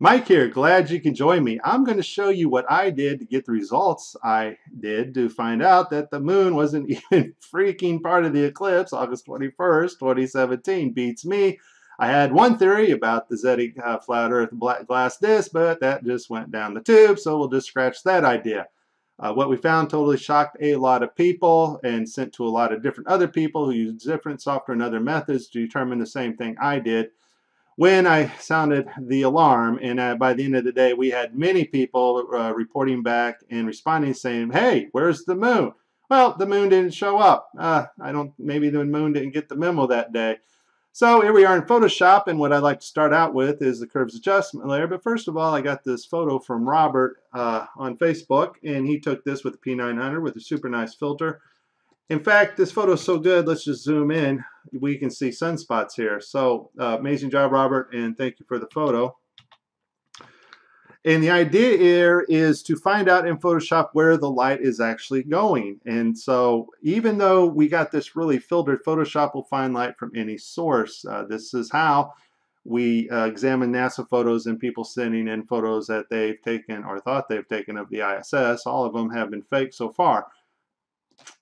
Mike here, glad you can join me. I'm going to show you what I did to get the results I did to find out that the moon wasn't even freaking part of the eclipse, August 21st, 2017. Beats me. I had one theory about the Zeti flat earth black glass disk, but that just went down the tube, so we'll just scratch that idea. What we found totally shocked a lot of people and sent to a lot of different other people who use different software and other methods to determine the same thing I did when I sounded the alarm. And by the end of the day, we had many people reporting back and responding saying, hey, where's the moon? Well, the moon didn't show up. Maybe the moon didn't get the memo that day. So here we are in Photoshop, and what I'd like to start out with is the curves adjustment layer. But first of all, I got this photo from Robert on Facebook, and he took this with the P900 with a super nice filter. In fact, this photo is so good, let's just zoom in. We can see sunspots here. So amazing job, Robert, and thank you for the photo. And the idea here is to find out in Photoshop where the light is actually going. And so even though we got this really filtered, Photoshop will find light from any source. This is how we examine NASA photos and people sending in photos that they've taken or thought they've taken of the ISS. All of them have been fake so far.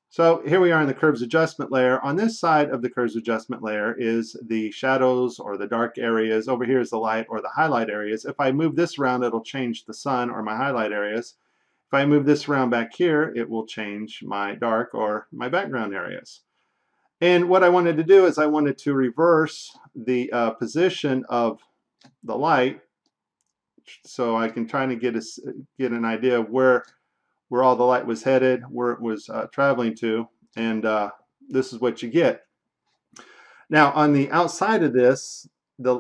So here we are in the curves adjustment layer. On this side of the curves adjustment layer is the shadows or the dark areas. Over here is the light or the highlight areas. If I move this around, it'll change the sun or my highlight areas. If I move this around back here, it will change my dark or my background areas. And what I wanted to do is I wanted to reverse the position of the light so I can try to get an idea of where all the light was headed, where it was traveling to, and this is what you get. Now on the outside of this, the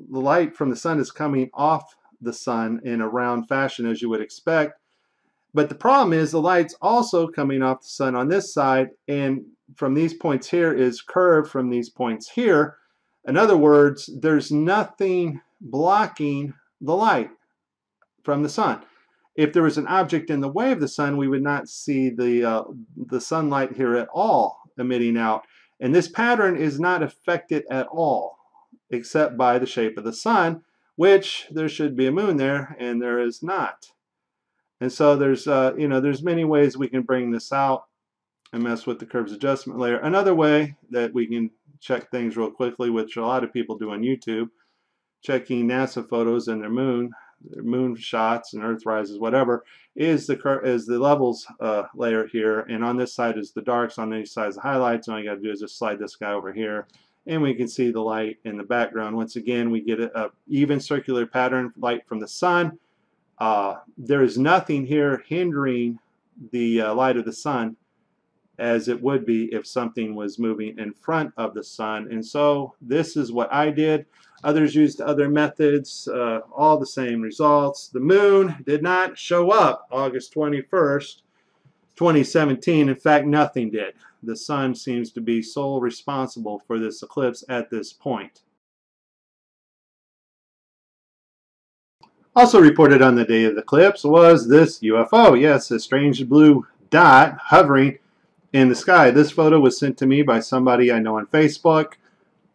light from the sun is coming off the sun in a round fashion as you would expect, but the problem is the light's also coming off the sun on this side, and from these points here is curved from these points here. In other words, there's nothing blocking the light from the sun. If there was an object in the way of the sun, we would not see the sunlight here at all emitting out. And this pattern is not affected at all, except by the shape of the sun, which there should be a moon there, and there is not. And so there's many ways we can bring this out and mess with the curves adjustment layer. Another way that we can check things real quickly, which a lot of people do on YouTube, checking NASA photos and their moon shots and earth rises, whatever, is the levels layer here, and on this side is the darks, on these sides the highlights, and all you got to do is just slide this guy over here and we can see the light in the background. Once again, we get a even circular pattern, light from the sun. There is nothing here hindering the light of the sun as it would be if something was moving in front of the sun. And so this is what I did. Others used other methods, all the same results. The moon did not show up August 21st, 2017. In fact, nothing did. The sun seems to be sole responsible for this eclipse at this point. Also reported on the day of the eclipse was this UFO. Yes, a strange blue dot hovering in the sky. This photo was sent to me by somebody I know on Facebook,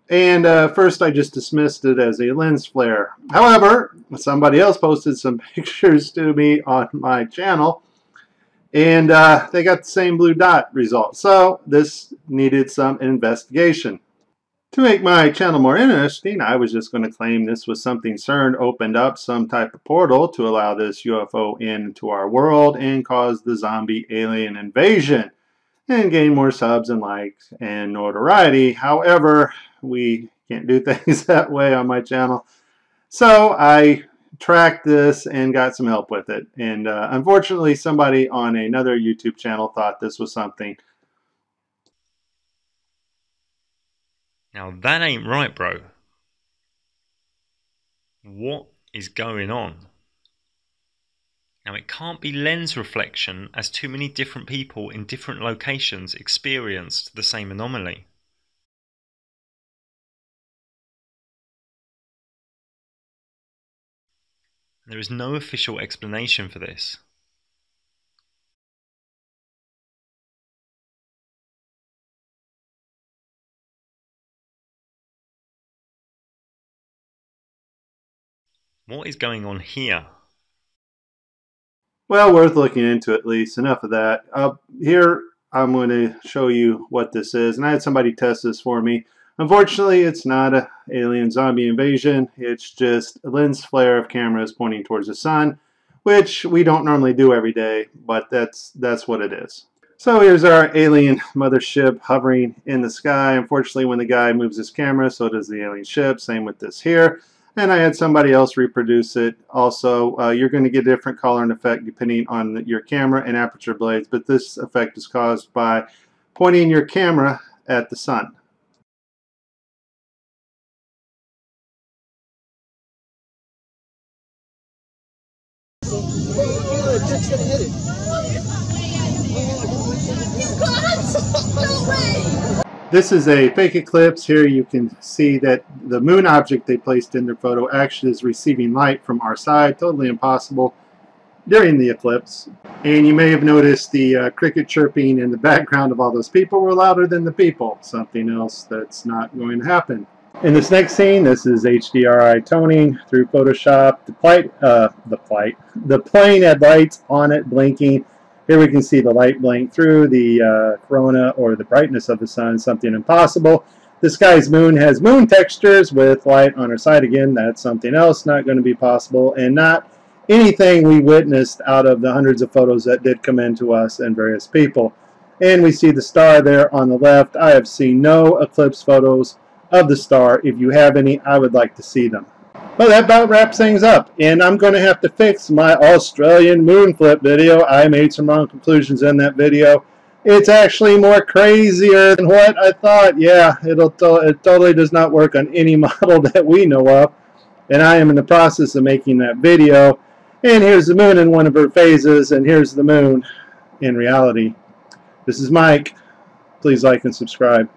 and first I just dismissed it as a lens flare. However, somebody else posted some pictures to me on my channel, and they got the same blue dot result. So this needed some investigation. To make my channel more interesting, I was just going to claim this was something CERN opened up, some type of portal to allow this UFO into our world and cause the zombie alien invasion and gain more subs and likes and notoriety. However, we can't do things that way on my channel. So I tracked this and got some help with it. And unfortunately, somebody on another YouTube channel thought this was something. Now that ain't right, bro. What is going on? Now it can't be lens reflection, as too many different people in different locations experienced the same anomaly. There is no official explanation for this. What is going on here? Well, worth looking into at least. Enough of that. Here, I'm going to show you what this is. And I had somebody test this for me. Unfortunately, it's not an alien zombie invasion. It's just a lens flare of cameras pointing towards the sun, which we don't normally do every day, but that's what it is. So here's our alien mothership hovering in the sky. Unfortunately, when the guy moves his camera, so does the alien ship. Same with this here. And I had somebody else reproduce it. Also, you're going to get a different color and effect depending on your camera and aperture blades, but this effect is caused by pointing your camera at the sun. This is a fake eclipse. Here you can see that the moon object they placed in their photo actually is receiving light from our side. Totally impossible during the eclipse. And you may have noticed the cricket chirping in the background of all those people were louder than the people. Something else that's not going to happen. In this next scene, this is HDRI toning through Photoshop. The plane had lights on it blinking. Here we can see the light blink through the corona or the brightness of the sun, something impossible. This guy's moon has moon textures with light on her side. Again, that's something else not going to be possible, and not anything we witnessed out of the hundreds of photos that did come in to us and various people. And we see the star there on the left. I have seen no eclipse photos of the star. If you have any, I would like to see them. Well, that about wraps things up, and I'm going to have to fix my Australian moon flip video. I made some wrong conclusions in that video. It's actually more crazier than what I thought. Yeah, it totally does not work on any model that we know of, and I am in the process of making that video. And here's the moon in one of her phases, and here's the moon in reality. This is Mike. Please like and subscribe.